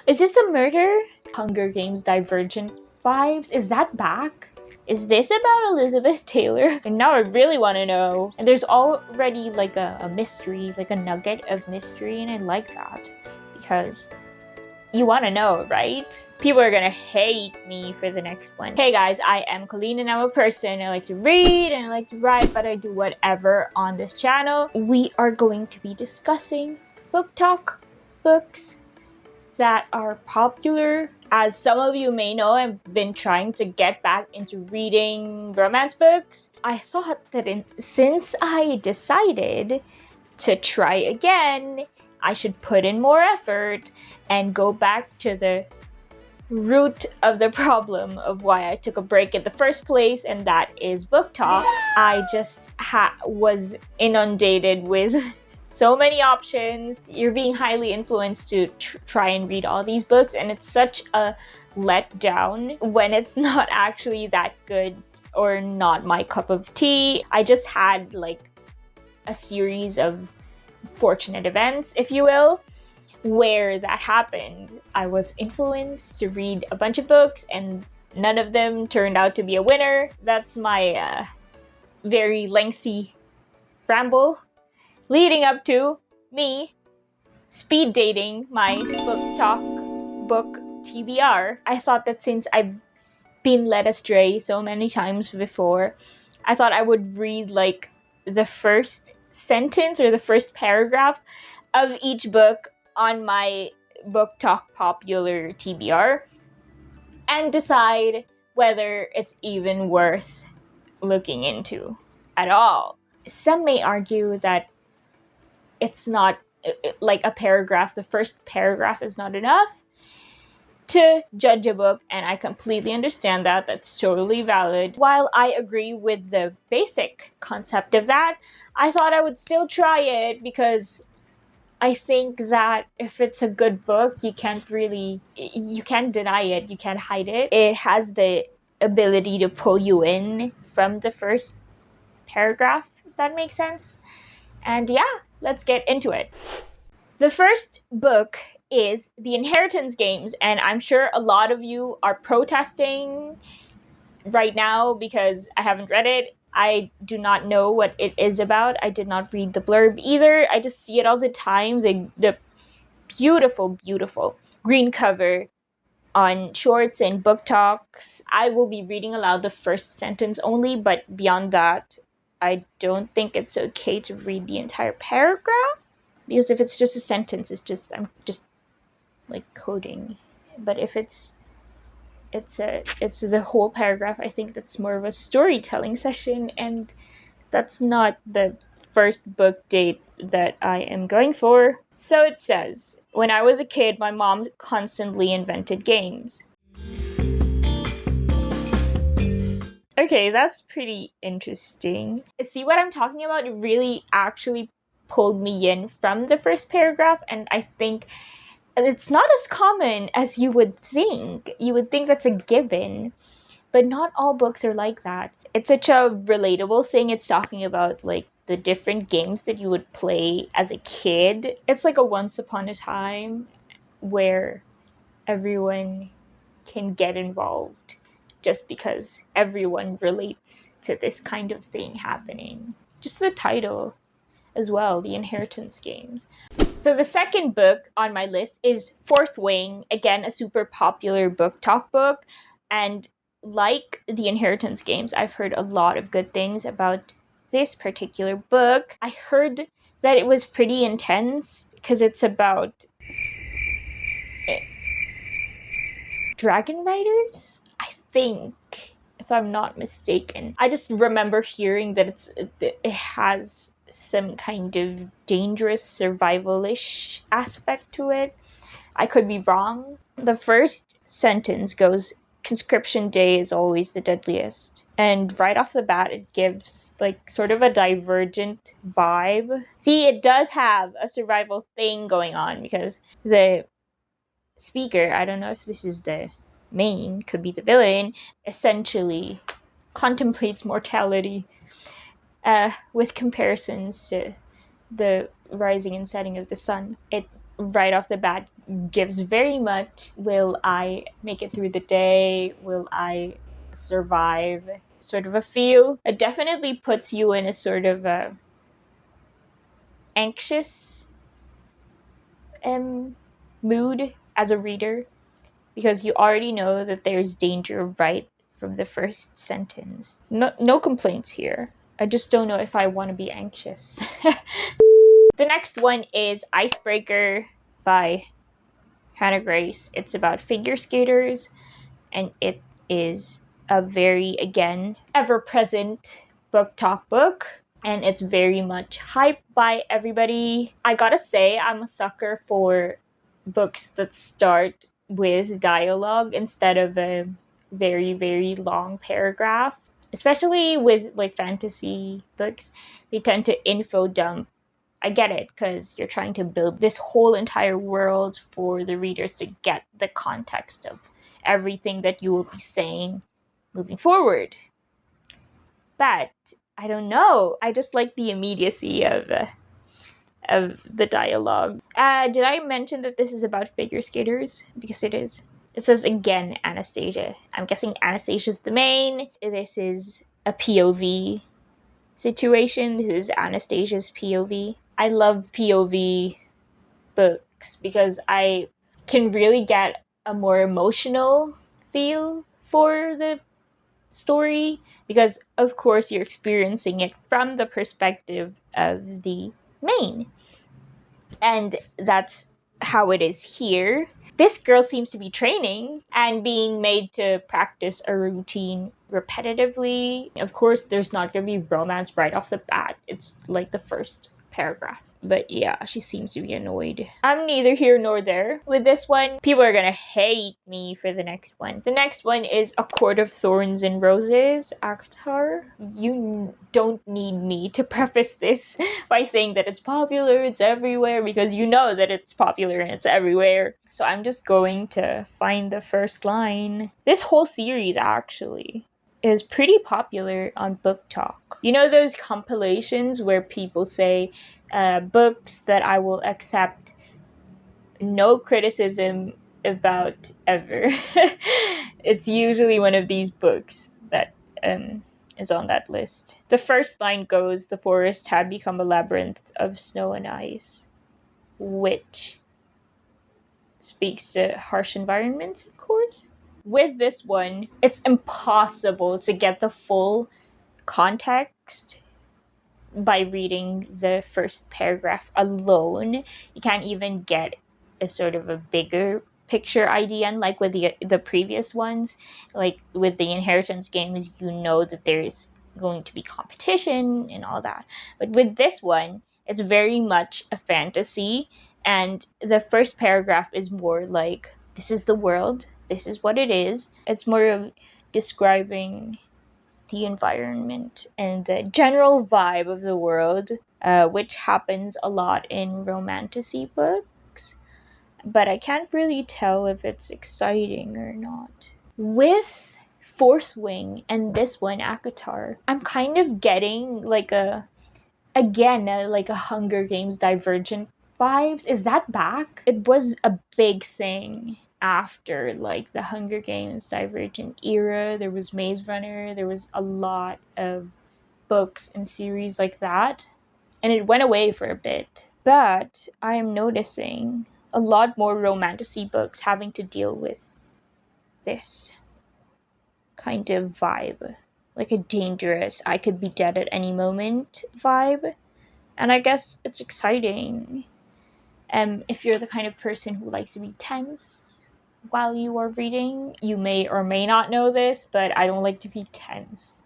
Is this a murder? Hunger Games Divergent vibes? Is that back? Is this about Elizabeth Taylor? And now I really want to know. And there's already like a mystery, like a nugget of mystery, and I like that because you want to know, right? People are gonna hate me for the next one. Hey guys, I am Colleen and I'm a person. I like to read and I like to write, but I do whatever on this channel. We are going to be discussing book talk, books that are popular. As some of you may know, I've been trying to get back into reading romance books. I thought that since I decided to try again, I should put in more effort and go back to the root of the problem of why I took a break in the first place, and that is book talk. I just was inundated with so many options. You're being highly influenced to try and read all these books, and it's such a letdown when it's not actually that good or not my cup of tea. I just had like a series of fortunate events, if you will, where that happened. I was influenced to read a bunch of books and none of them turned out to be a winner. That's my very lengthy ramble leading up to me speed dating my book talk book TBR. I thought that since I've been led astray so many times before, I thought I would read like the first sentence or the first paragraph of each book on my book talk popular TBR and decide whether it's even worth looking into at all. Some may argue that it's not like a paragraph, the first paragraph is not enough to judge a book, and I completely understand that. That's totally valid. While I agree with the basic concept of that, I thought I would still try it because I think that if it's a good book, you can't deny it, you can't hide it. It has the ability to pull you in from the first paragraph, if that makes sense. And yeah, let's get into it. The first book is The Inheritance Games, and I'm sure a lot of you are protesting right now because I haven't read it. I do not know what it is about. I did not read the blurb either. I just see it all the time. The beautiful, beautiful green cover on shorts and book talks. I will be reading aloud the first sentence only, but beyond that, I don't think it's okay to read the entire paragraph. Because if it's just a sentence, I'm just like coding. But if it's the whole paragraph, I think that's more of a storytelling session, and that's not the first book date that I am going for. So it says, when I was a kid, my mom constantly invented games. Okay, that's pretty interesting. See what I'm talking about? It really actually pulled me in from the first paragraph, and I think it's not as common as you would think. You would think that's a given, but not all books are like that. It's such a relatable thing. It's talking about like the different games that you would play as a kid. It's like a once upon a time where everyone can get involved just because everyone relates to this kind of thing happening. Just the title as well, The Inheritance Games. So the second book on my list is Fourth Wing, again a super popular book talk book, and like The Inheritance Games, I've heard a lot of good things about this particular book. I heard that it was pretty intense because it's about dragon riders, I think, if I'm not mistaken. I just remember hearing that it has some kind of dangerous survival-ish aspect to it. I could be wrong. The first sentence goes, conscription day is always the deadliest. And right off the bat, it gives like sort of a divergent vibe. See, it does have a survival thing going on because the speaker, I don't know if this is the main, could be the villain, essentially contemplates mortality with comparisons to the rising and setting of the sun. It right off the bat gives very much, will I make it through the day? Will I survive? Sort of a feel. It definitely puts you in a sort of a anxious mood as a reader, because you already know that there's danger right from the first sentence. No complaints here. I just don't know if I want to be anxious. The next one is Icebreaker by Hannah Grace. It's about figure skaters, and it is a very, again, ever-present booktok book, and it's very much hyped by everybody. I gotta say, I'm a sucker for books that start with dialogue instead of a very, very long paragraph. Especially with like fantasy books, they tend to info dump. I get it, because you're trying to build this whole entire world for the readers to get the context of everything that you will be saying moving forward. But I don't know. I just like the immediacy of the dialogue. Did I mention that this is about figure skaters? Because it is. It says again Anastasia. I'm guessing Anastasia's the main. This is a POV situation. This is Anastasia's POV. I love POV books because I can really get a more emotional feel for the story, because of course you're experiencing it from the perspective of the main. And that's how it is here. This girl seems to be training and being made to practice a routine repetitively. Of course, there's not going to be romance right off the bat. It's like the first paragraph. But yeah, she seems to be annoyed. I'm neither here nor there with this one. People are gonna hate me for the next one. The next one is A Court of Thorns and Roses, ACOTAR. You don't need me to preface this by saying that it's popular, it's everywhere, because you know that it's popular and it's everywhere. So I'm just going to find the first line. This whole series, actually, is pretty popular on BookTok. You know those compilations where people say books that I will accept no criticism about ever? It's usually one of these books that is on that list. The first line goes, "The forest had become a labyrinth of snow and ice," which speaks to harsh environments, of course. With this one, it's impossible to get the full context by reading the first paragraph alone. You can't even get a sort of a bigger picture idea, and like with the previous ones, like with the inheritance games, you know that there's going to be competition and all that. But with this one, it's very much a fantasy, and the first paragraph is more like, this is the world, this is what it is. It's more of describing the environment and the general vibe of the world, which happens a lot in romantasy books, but I can't really tell if it's exciting or not. With Fourth Wing and this one, ACOTAR, I'm kind of getting like a Hunger Games Divergent vibes. Is that back? It was a big thing after like the Hunger Games Divergent era. There was Maze Runner. There was a lot of books and series like that, and it went away for a bit. But I am noticing a lot more romantasy books having to deal with this kind of vibe, like a dangerous, I could be dead at any moment vibe. And I guess it's exciting. If you're the kind of person who likes to be tense while you are reading, you may or may not know this, but I don't like to be tense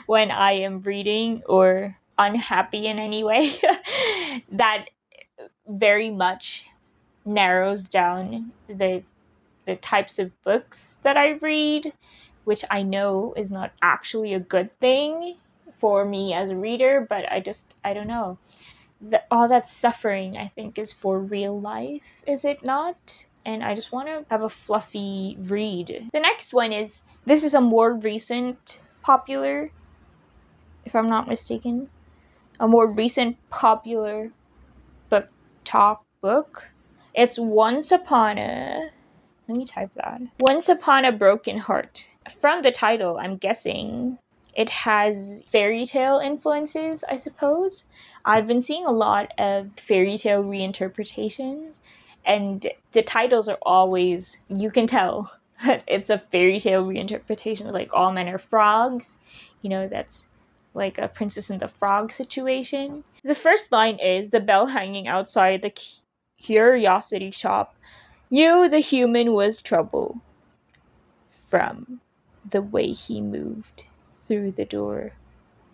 when I am reading or unhappy in any way. That very much narrows down the types of books that I read, which I know is not actually a good thing for me as a reader, but I don't know. All that suffering, I think, is for real life, is it not? And I just want to have a fluffy read. The next one this is a more recent popular, if I'm not mistaken, a more recent popular BookTok book. It's Once Upon a... Let me type that. Once Upon a Broken Heart. From the title, I'm guessing it has fairy tale influences, I suppose. I've been seeing a lot of fairy tale reinterpretations, and the titles are always, you can tell that it's a fairy tale reinterpretation, like All Men Are Frogs. You know, that's like a Princess and the Frog situation. The first line is, the bell hanging outside the curiosity shop knew the human was trouble from the way he moved through the door.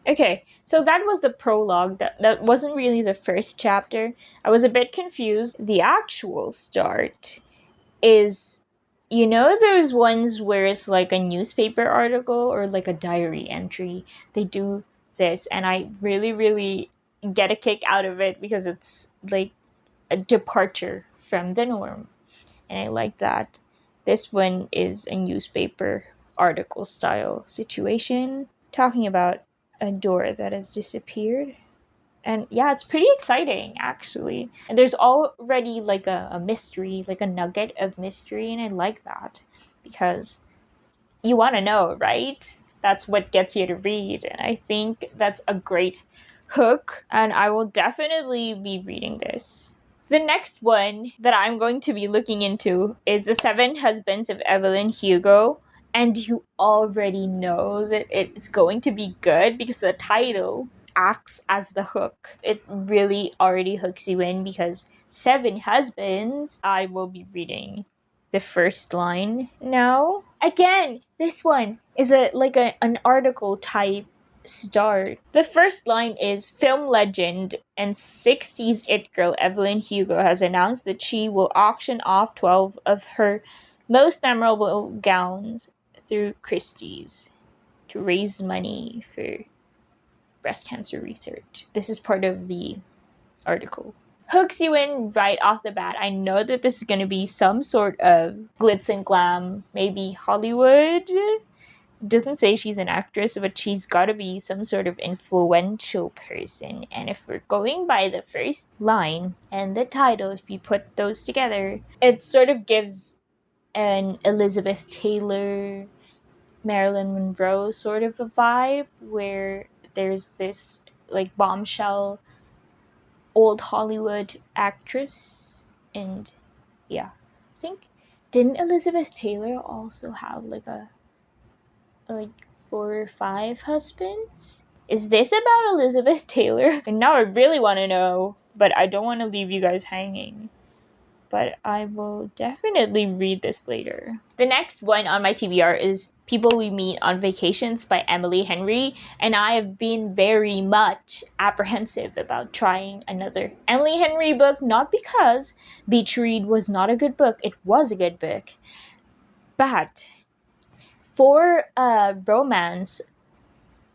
Okay, so that was the prologue. That wasn't really the first chapter. I was a bit confused. The actual start is, you know, those ones where it's like a newspaper article or like a diary entry. They do this, and I really, really get a kick out of it because it's like a departure from the norm. And I like that. This one is a newspaper article style situation talking about a door that has disappeared. And yeah, it's pretty exciting actually. And there's already like a mystery, like a nugget of mystery, and I like that because you want to know, right? That's what gets you to read. And I think that's a great hook, and I will definitely be reading this. The next one that I'm going to be looking into is The Seven Husbands of Evelyn Hugo. And you already know that it's going to be good because the title acts as the hook. It really already hooks you in because 7 husbands. I will be reading the first line now. Again, this one is an article type start. The first line is, film legend and 60s it girl Evelyn Hugo has announced that she will auction off 12 of her most memorable gowns through Christie's to raise money for breast cancer research. This is part of the article. Hooks you in right off the bat. I know that this is going to be some sort of glitz and glam, maybe Hollywood. Doesn't say she's an actress, but she's got to be some sort of influential person. And if we're going by the first line and the title, if you put those together, it sort of gives an Elizabeth Taylor, Marilyn Monroe sort of a vibe, where there's this like bombshell old Hollywood actress. And yeah, I think, didn't Elizabeth Taylor also have like 4 or 5 husbands? Is this about Elizabeth Taylor? And now I really want to know, but I don't want to leave you guys hanging. But I will definitely read this later. The next one on my TBR is People We Meet on Vacations by Emily Henry, and I have been very much apprehensive about trying another Emily Henry book, not because Beach Read was not a good book. It was a good book. But for a romance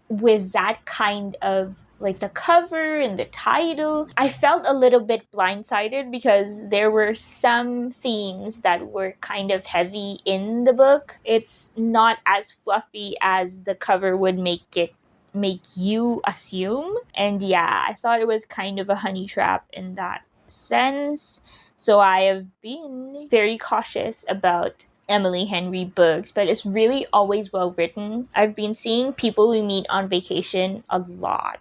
with that kind of like the cover and the title, I felt a little bit blindsided because there were some themes that were kind of heavy in the book. It's not as fluffy as the cover would make you assume. And yeah, I thought it was kind of a honey trap in that sense. So I have been very cautious about Emily Henry books, but it's really always well written. I've been seeing People We Meet on Vacation a lot.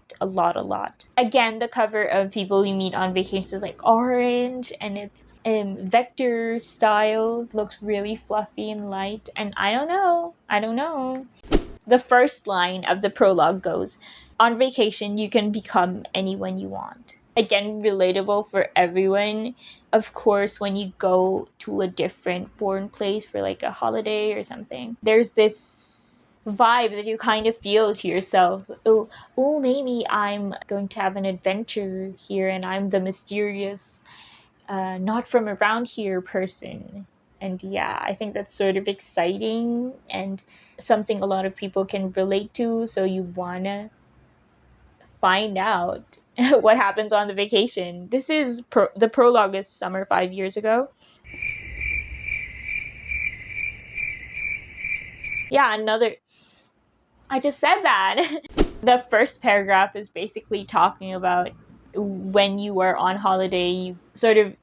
Again, the cover of People We Meet on Vacation is like orange, and it's vector style. It looks really fluffy and light, and I don't know. The first line of the prologue goes, on vacation you can become anyone you want. Again, relatable for everyone. Of course, when you go to a different foreign place for like a holiday or something, there's this vibe that you kind of feel to yourself. Oh, maybe I'm going to have an adventure here and I'm the mysterious, not from around here person. And yeah, I think that's sort of exciting and something a lot of people can relate to. So you wanna find out what happens on the vacation. This is the prologue is summer 5 years ago. Yeah, I just said that. The first paragraph is basically talking about when you are on holiday, you sort of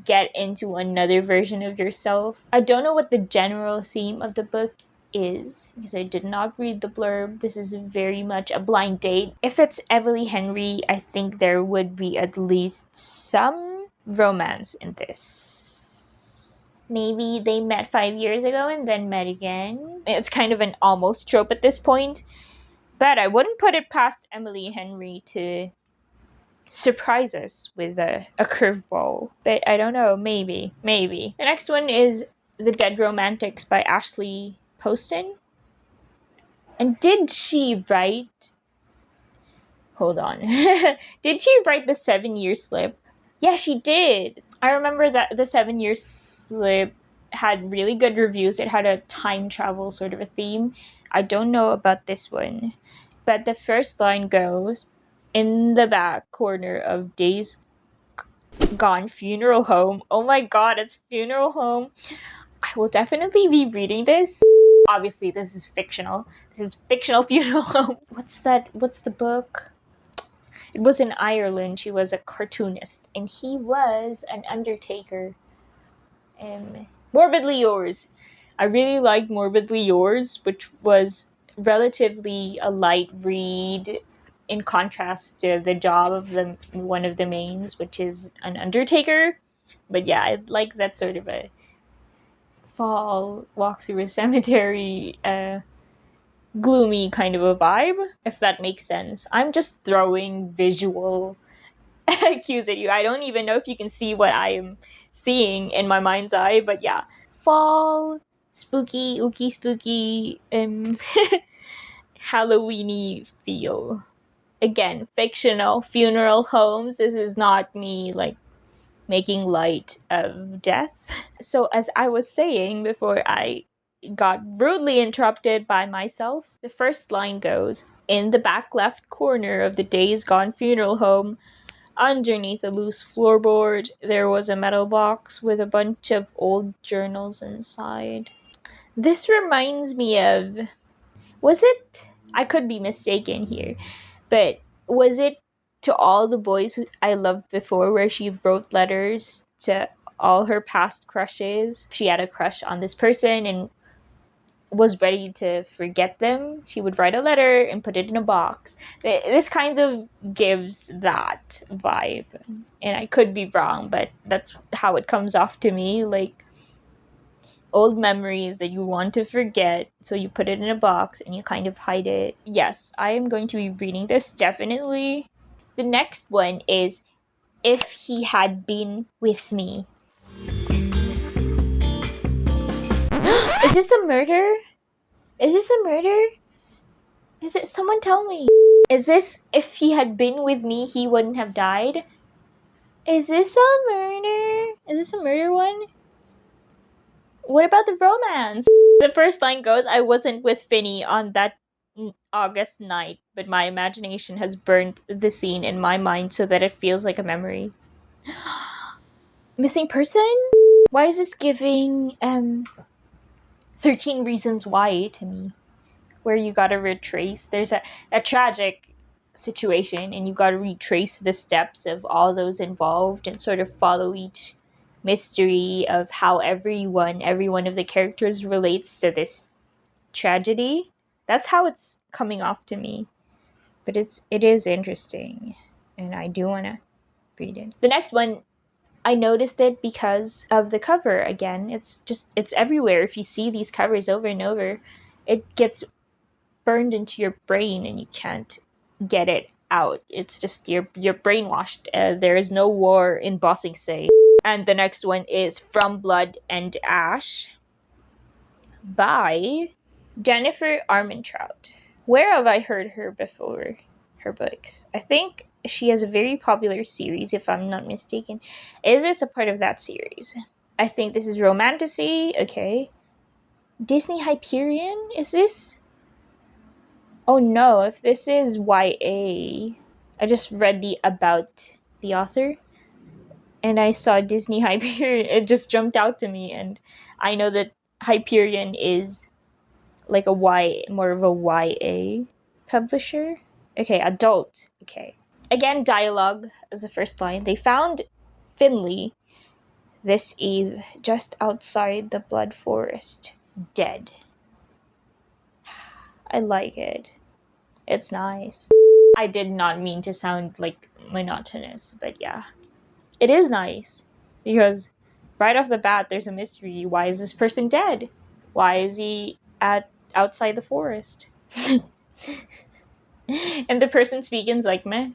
get into another version of yourself. I don't know what the general theme of the book is because I did not read the blurb. This is very much a blind date. If it's Evelyn Henry, I think there would be at least some romance in this. Maybe they met 5 years ago and then met again. It's kind of an almost trope at this point, but I wouldn't put it past Emily Henry to surprise us with a curveball. But I don't know, maybe. The next one is The Dead Romantics by Ashley Poston. And did she write... Hold on. Did she write The 7-Year Slip? Yeah, she did. I remember that The 7-Year Slip had really good reviews. It had a time travel sort of a theme. I don't know about this one. But the first line goes, in the back corner of Days Gone Funeral Home. Oh my god, it's Funeral Home. I will definitely be reading this. Obviously, this is fictional. This is fictional funeral homes. What's the book? It was in Ireland. She was a cartoonist. And he was an undertaker. Morbidly Yours. I really liked Morbidly Yours, which was relatively a light read in contrast to the job of one of the mains, which is an undertaker. But yeah, I like that sort of a fall, walk through a cemetery, gloomy kind of a vibe, if that makes sense. I'm just throwing visual cues at you. I don't even know if you can see what I am seeing in my mind's eye, but yeah. Fall, spooky, ooky spooky, Halloween-y feel. Again, fictional funeral homes. This is not me like making light of death. So as I was saying before I got rudely interrupted by myself, the first line goes, in the back left corner of the Days Gone Funeral Home, underneath a loose floorboard, there was a metal box with a bunch of old journals inside. This reminds me of... Was it... I could be mistaken here, but was it To All the Boys Who I Loved Before, where she wrote letters to all her past crushes? She had a crush on this person and was ready to forget them. She would write a letter and put it in a box. This kind of gives that vibe. And I could be wrong, but that's how it comes off to me. Like, old memories that you want to forget, so you put it in a box and you kind of hide it. Yes, I am going to be reading this, definitely. The next one is If He Had Been With Me. Is this a murder? Is this a murder? Is it? Someone tell me. Is this If He Had Been With Me, He Wouldn't Have Died? Is this a murder? Is this a murder one? What about the romance? The first line goes, I wasn't with Finny on that August night, but my imagination has burned the scene in my mind so that it feels like a memory. Missing person? Why is this giving 13 Reasons Why to me? Where you gotta retrace. There's a tragic situation and you gotta retrace the steps of all those involved and sort of follow each mystery of how every one of the characters relates to this tragedy. That's how it's coming off to me. But it is interesting. And I do want to read it. The next one, I noticed it because of the cover again. It's everywhere. If you see these covers over and over, it gets burned into your brain and you can't get it out. It's just you're brainwashed. There is no war in Bossing Say. And the next one is From Blood and Ash by Jennifer Armentrout. Where have I heard her before? Her books. I think she has a very popular series, if I'm not mistaken. Is this a part of that series? I think this is Romantasy. Okay. Disney Hyperion? Is this? Oh no, if this is YA. I just read about the author. And I saw Disney Hyperion. It just jumped out to me. And I know that Hyperion is like more of a YA publisher. Okay, adult. Okay. Again, dialogue as the first line. They found Finley This eve, just outside the blood forest, dead. I like it. It's nice. I did not mean to sound like monotonous, but yeah. It is nice. Because right off the bat, there's a mystery. Why is this person dead? Why is he outside the forest? And the person speaking's like, meh,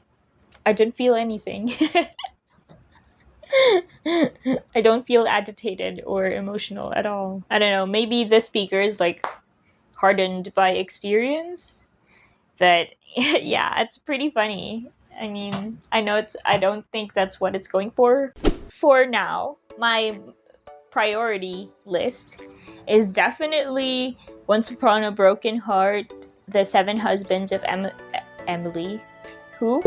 I didn't feel anything. I don't feel agitated or emotional at all. I don't know, maybe the speaker is like hardened by experience. But yeah, it's pretty funny. I mean, I don't think that's what it's going for. For now, my priority list is definitely Once Upon a Broken Heart, The Seven Husbands of Emily. Who?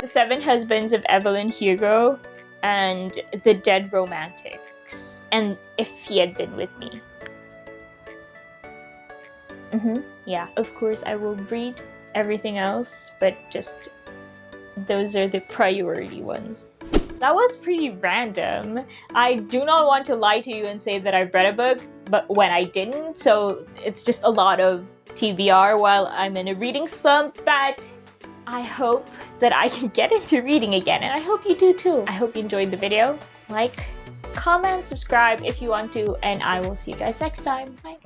The Seven Husbands of Evelyn, Hugo, and The Dead Romantics. And If He Had Been With Me. Yeah, of course I will read everything else, but just those are the priority ones. That was pretty random. I do not want to lie to you and say that I've read a book, but when I didn't, so it's just a lot of TBR while I'm in a reading slump, but I hope that I can get into reading again, and I hope you do too. I hope you enjoyed the video. Like, comment, subscribe if you want to, and I will see you guys next time. Bye.